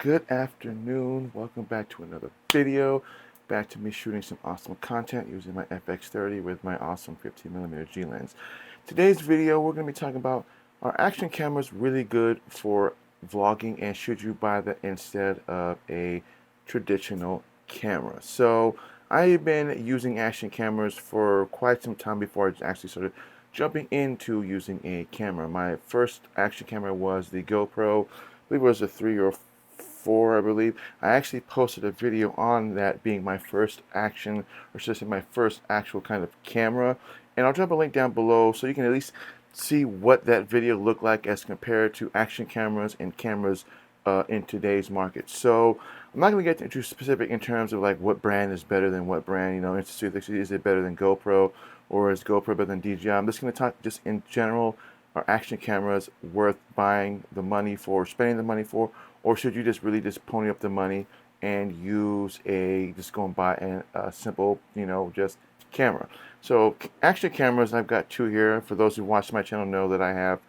Good afternoon. Welcome back to another video. Back to me shooting some awesome content using my FX30 with my awesome 15mm G lens. Today's video, we're going to be talking about, are action cameras really good for vlogging, and should you buy that instead of a traditional camera? So I've been using action cameras for quite some time before I actually started jumping into using a camera. My first action camera was the GoPro. I believe it was a 3 or 4, I believe. I actually posted a video on that being my first action, or should I say my first actual kind of camera, and I'll drop a link down below so you can at least see what that video looked like as compared to action cameras and cameras in today's market. So I'm not going to get into specific in terms of like what brand is better than what brand, is it better than GoPro or is GoPro better than DJI? I'm just going to talk just in general. Are action cameras worth buying the money for, spending the money for, or should you just really just pony up the money and use just go and buy a simple, just camera? So action cameras, I've got two here. For those who watch my channel know that I have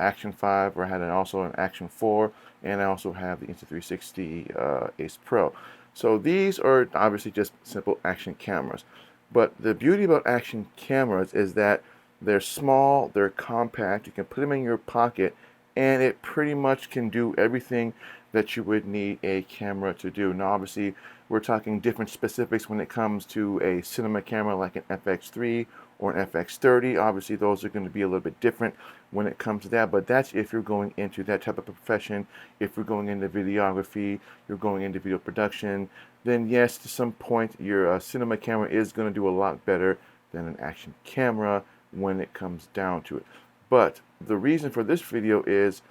Action 5, or I had also an Action 4, and I also have the Insta360 Ace Pro. So these are obviously just simple action cameras. But the beauty about action cameras is that they're small, they're compact, you can put them in your pocket, and it pretty much can do everything that you would need a camera to do. Now obviously we're talking different specifics when it comes to a cinema camera like an FX3 or an FX30. Obviously those are going to be a little bit different when it comes to that, but that's if you're going into that type of profession. If you're going into videography, you're going into video production, then yes, to some point your cinema camera is going to do a lot better than an action camera when it comes down to it. But the reason for this video is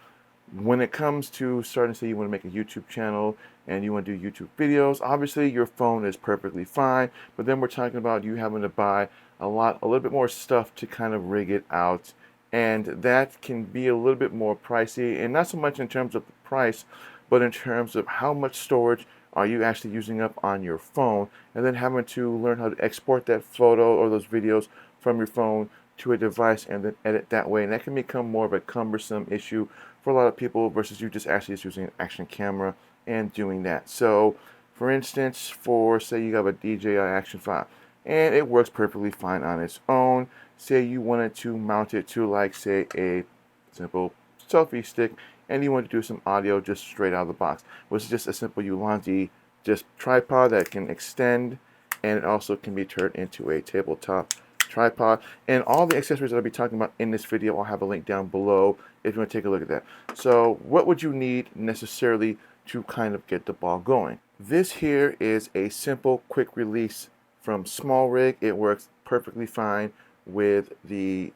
when it comes to starting to say you want to make a YouTube channel and you want to do YouTube videos, obviously your phone is perfectly fine, but then we're talking about you having to buy a little bit more stuff to kind of rig it out, and that can be a little bit more pricey, and not so much in terms of the price, but in terms of how much storage are you actually using up on your phone, and then having to learn how to export that photo or those videos from your phone to a device and then edit that way, and that can become more of a cumbersome issue for a lot of people versus you just actually just using an action camera and doing that. So for instance, for say you have a DJI Action 5 and it works perfectly fine on its own, say you wanted to mount it to like say a simple selfie stick and you want to do some audio just straight out of the box, which is just a simple Ulanzi just tripod that can extend, and it also can be turned into a tabletop tripod, and all the accessories that I'll be talking about in this video, I'll have a link down below if you want to take a look at that. So what would you need necessarily to kind of get the ball going? This here is a simple quick release from SmallRig. It works perfectly fine with the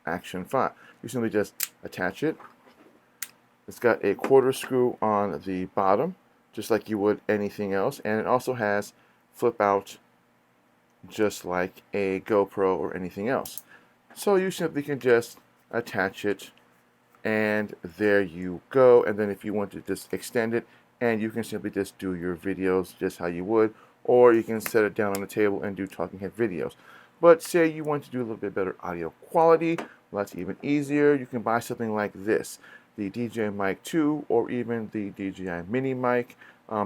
Action 5. You simply just attach it. It's got a quarter screw on the bottom, just like you would anything else, and it also has flip out just like a GoPro or anything else. So you simply can just attach it, and there you go. And then if you want to just extend it, and you can simply just do your videos just how you would, or you can set it down on the table and do talking head videos. But say you want to do a little bit better audio quality, well, that's even easier. You can buy something like this, the DJI Mic 2, or even the DJI Mini Mic,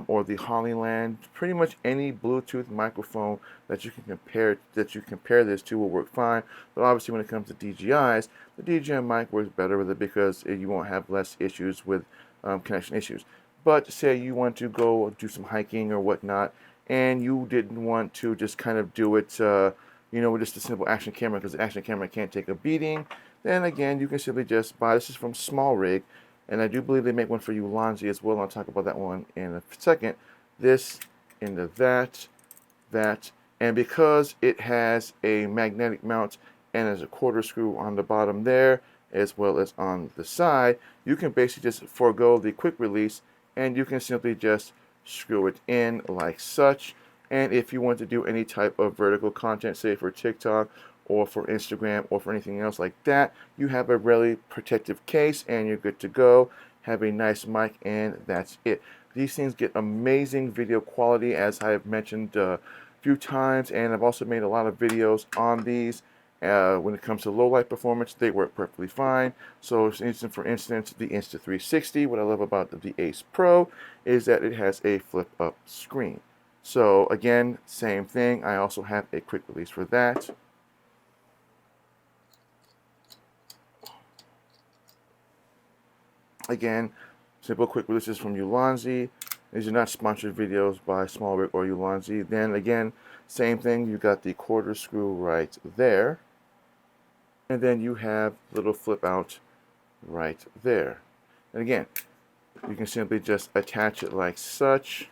or the Hollyland. Pretty much any Bluetooth microphone that you can compare this to will work fine. But obviously when it comes to DJIs, the DJI mic works better with it because you won't have less issues with connection issues. But say you want to go do some hiking or whatnot, and you didn't want to just kind of do it with just a simple action camera, because the action camera can't take a beating, then again you can simply just buy, this is from SmallRig, and I do believe they make one for Ulanzi as well. I'll talk about that one in a second. This into that, and because it has a magnetic mount and there's a quarter screw on the bottom there as well as on the side, you can basically just forego the quick release and you can simply just screw it in like such. And if you want to do any type of vertical content, say for TikTok or for Instagram or for anything else like that, you have a really protective case and you're good to go. Have a nice mic, and that's it. These things get amazing video quality, as I have mentioned a few times, and I've also made a lot of videos on these, When it comes to low light performance, they work perfectly fine. So for instance, the Insta360, what I love about the Ace Pro is that it has a flip up screen. So again, same thing. I also have a quick release for that. Again, simple quick releases from Ulanzi. These are not sponsored videos by Smallwick or Ulanzi. Then again, same thing. You got the quarter screw right there. And then you have little flip out right there. And again, you can simply just attach it like such.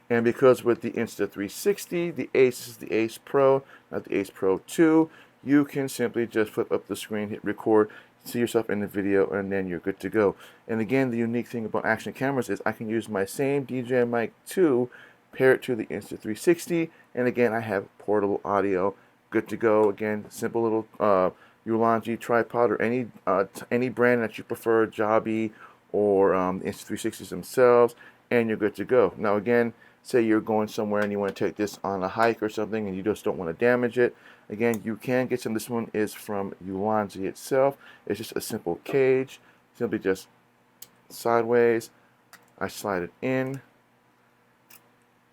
And because with the Insta360, the Ace is the Ace Pro, not the Ace Pro 2, you can simply just flip up the screen, hit record, see yourself in the video, and then you're good to go. And again, the unique thing about action cameras is I can use my same DJI Mic 2, pair it to the Insta360, and again, I have portable audio, good to go. Again, simple little Ulanzi tripod or any brand that you prefer, Joby or Insta360s themselves, and you're good to go. Now again, say you're going somewhere and you want to take this on a hike or something and you just don't want to damage it. Again, you can get some. This one is from Ulanzi itself. It's just a simple cage. Simply just sideways. I slide it in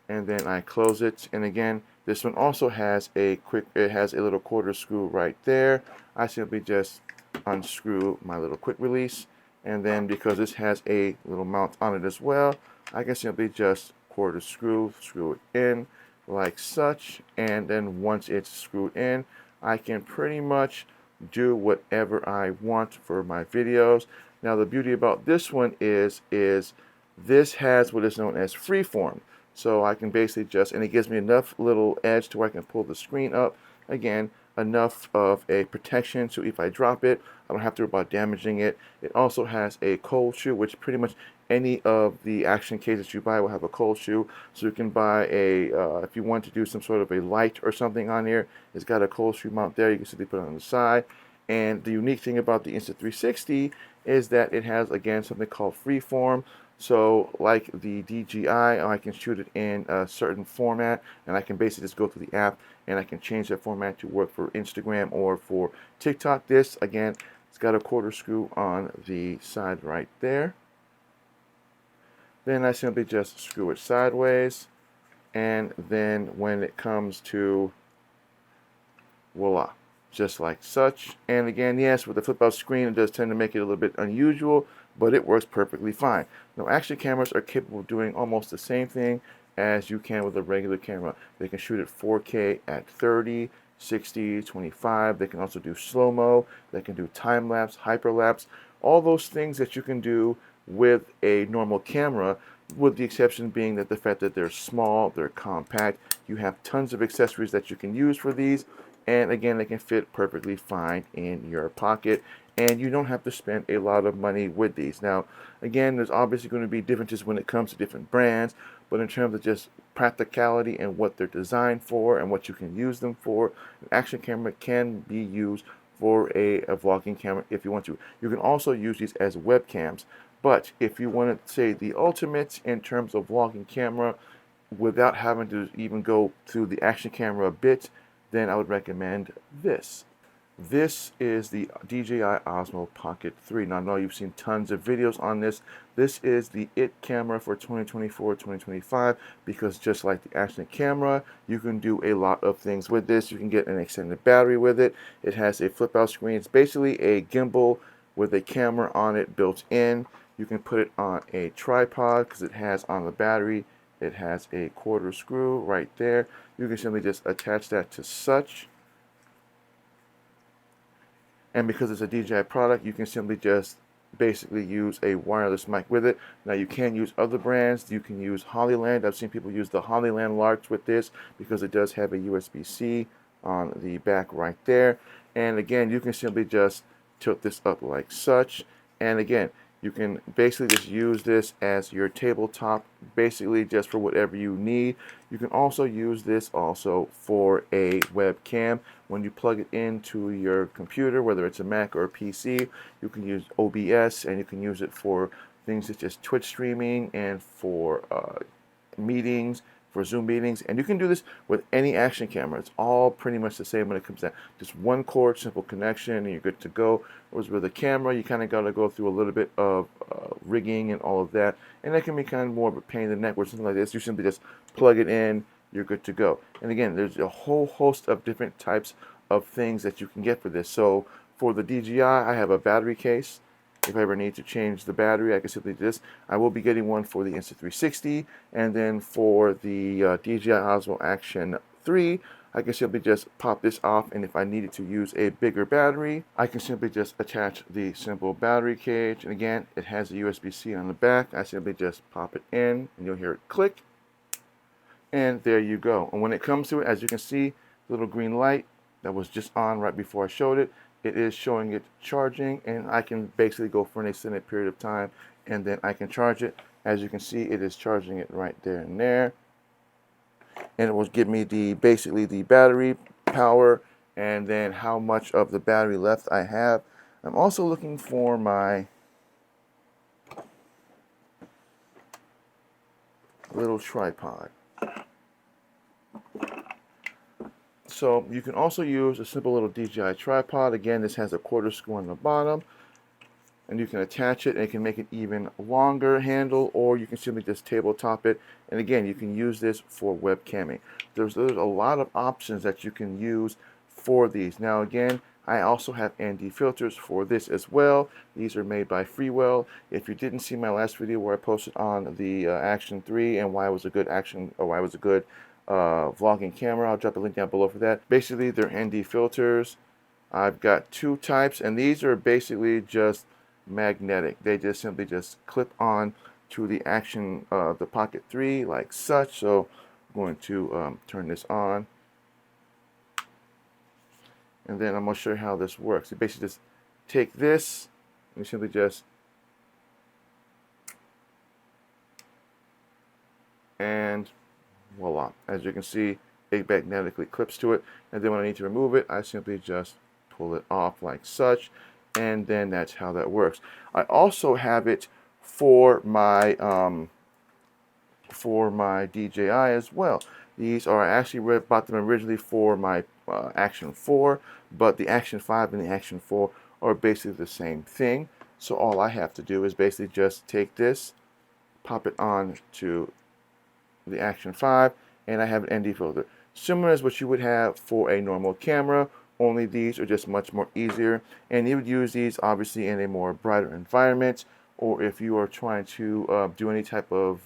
and then I close it. And again, this one also has it has a little quarter screw right there. I simply just unscrew my little quick release. And then because this has a little mount on it as well, I can simply just quarter screw it in like such, and then once it's screwed in, I can pretty much do whatever I want for my videos. Now the beauty about this one is this has what is known as freeform. So I can basically just, and it gives me enough little edge to where I can pull the screen up. Again, enough of a protection so if I drop it, I don't have to worry about damaging it. It also has a cold shoe, which pretty much any of the action cases you buy will have a cold shoe. So you can buy a, if you want to do some sort of a light or something on here, it's got a cold shoe mount there. You can simply put it on the side. And the unique thing about the Insta360 is that it has, again, something called freeform. So like the DJI, I can shoot it in a certain format, and I can basically just go to the app and I can change that format to work for Instagram or for TikTok. This, again, it's got a quarter screw on the side right there. Then I simply just screw it sideways, and then when it comes to, voila, just like such. And again, yes, with the flip out screen, it does tend to make it a little bit unusual, but it works perfectly fine. Now, action cameras are capable of doing almost the same thing as you can with a regular camera. They can shoot at 4K at 30, 60, 25. They can also do slow-mo. They can do time-lapse, hyperlapse, all those things that you can do with a normal camera, with the exception being that the fact that they're small, they're compact. You have tons of accessories that you can use for these, and again, they can fit perfectly fine in your pocket, and you don't have to spend a lot of money with these. Now, again, there's obviously going to be differences when it comes to different brands, but in terms of just practicality and what they're designed for and what you can use them for, an action camera can be used for a vlogging camera if you want to. You can also use these as webcams. But if you want to say the ultimate in terms of vlogging camera without having to even go through the action camera a bit, then I would recommend this. This is the DJI Osmo Pocket 3. Now I know you've seen tons of videos on this. This is the IT camera for 2024-2025 because just like the action camera, you can do a lot of things with this. You can get an extended battery with it. It has a flip out screen. It's basically a gimbal with a camera on it built in. You can put it on a tripod because it has on the battery, it has a quarter screw right there. You can simply just attach that to such. And because it's a DJI product, you can simply just basically use a wireless mic with it. Now you can use other brands. You can use Hollyland. I've seen people use the Hollyland Larks with this because it does have a USB-C on the back right there. And again, you can simply just tilt this up like such. And again, you can basically just use this as your tabletop, basically just for whatever you need. You can also use this also for a webcam. When you plug it into your computer, whether it's a Mac or a PC, you can use OBS, and you can use it for things such as Twitch streaming and for meetings, for Zoom meetings. And you can do this with any action camera. It's all pretty much the same when it comes down. Just one cord, simple connection, and you're good to go. Whereas with a camera, you kind of got to go through a little bit of rigging and all of that. And that can be kind of more of a pain in the neck. Where something like this, you simply just plug it in, you're good to go. And again, there's a whole host of different types of things that you can get for this. So for the DJI, I have a battery case. If I ever need to change the battery, I can simply do this. I will be getting one for the Insta360, and then for the DJI Osmo Action 3, I can simply just pop this off, and if I needed to use a bigger battery, I can simply just attach the simple battery cage. And again, it has a USB-C on the back. I simply just pop it in, and you'll hear it click, and there you go. And when it comes to it, as you can see, the little green light that was just on right before I showed it, it is showing it charging, and I can basically go for an extended period of time, and then I can charge it. As you can see, it is charging it right there and there, and it will give me basically the battery power and then how much of the battery left I have. I'm also looking for my little tripod. So you can also use a simple little DJI tripod. Again, this has a quarter screw on the bottom, and you can attach it, and it can make it even longer handle, or you can simply just tabletop it. And again, you can use this for webcamming. There's a lot of options that you can use for these. Now again, I also have ND filters for this as well. These are made by Freewell. If you didn't see my last video where I posted on the Action 3 and why it was a good action, or why it was a good vlogging camera, I'll drop a link down below for that. Basically, they're ND filters. I've got two types, and these are basically just magnetic. They just simply just clip on to the Action, the Pocket 3 like such. So I'm going to turn this on, and then I'm going to show you how this works. You basically just take this, and you simply just and voila. As you can see, it magnetically clips to it, and then when I need to remove it, I simply just pull it off like such, and then that's how that works. I also have it for my DJI as well. These are, I actually bought them originally for my Action 4, but the Action 5 and the Action 4 are basically the same thing. So all I have to do is basically just take this, pop it on to the Action 5, and I have an ND filter. Similar as what you would have for a normal camera, only these are just much more easier. And you would use these obviously in a more brighter environment, or if you are trying to do any type of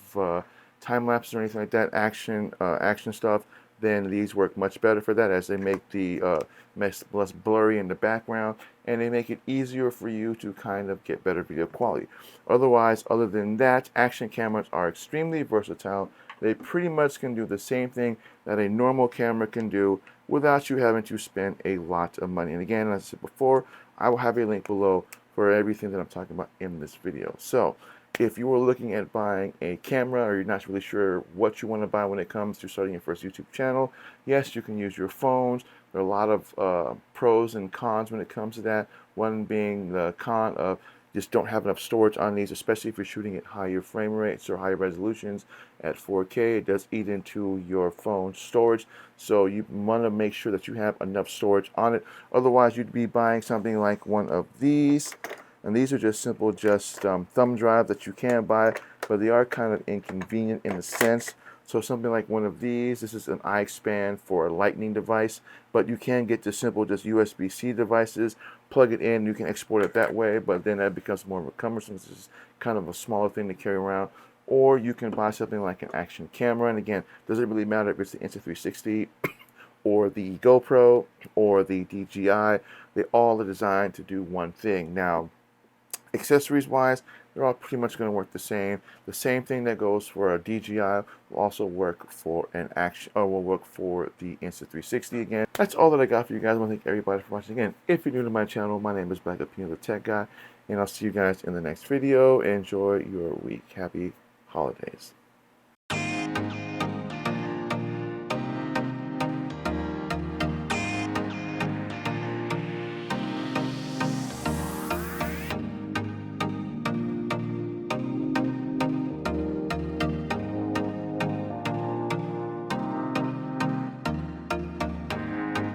time lapse or anything like that, action stuff, then these work much better for that, as they make the less blurry in the background, and they make it easier for you to kind of get better video quality. Otherwise, other than that, action cameras are extremely versatile. They pretty much can do the same thing that a normal camera can do without you having to spend a lot of money. And again, as I said before, I will have a link below for everything that I'm talking about in this video. So if you were looking at buying a camera, or you're not really sure what you want to buy when it comes to starting your first YouTube channel, yes, you can use your phones. There are a lot of pros and cons when it comes to that. One being the con of just don't have enough storage on these, especially if you're shooting at higher frame rates or higher resolutions at 4K. It does eat into your phone's storage, so you want to make sure that you have enough storage on it. Otherwise, you'd be buying something like one of these, and these are just simple, thumb drive that you can buy, but they are kind of inconvenient in a sense. So something like one of these, this is an iXpand for a lightning device, but you can get the simple just USB-C devices, plug it in, you can export it that way, but then that becomes more of a cumbersome. This is kind of a smaller thing to carry around. Or you can buy something like an action camera, and again, doesn't really matter if it's the Insta360 or the GoPro or the DJI, they all are designed to do one thing. Now, accessories wise, they're all pretty much going to work the same. The same thing that goes for a DJI will also work for an action, or will work for the Insta360 again. That's all that I got for you guys. I want to thank everybody for watching again. If you're new to my channel, my name is Black Opinion, the Tech Guy, and I'll see you guys in the next video. Enjoy your week. Happy holidays.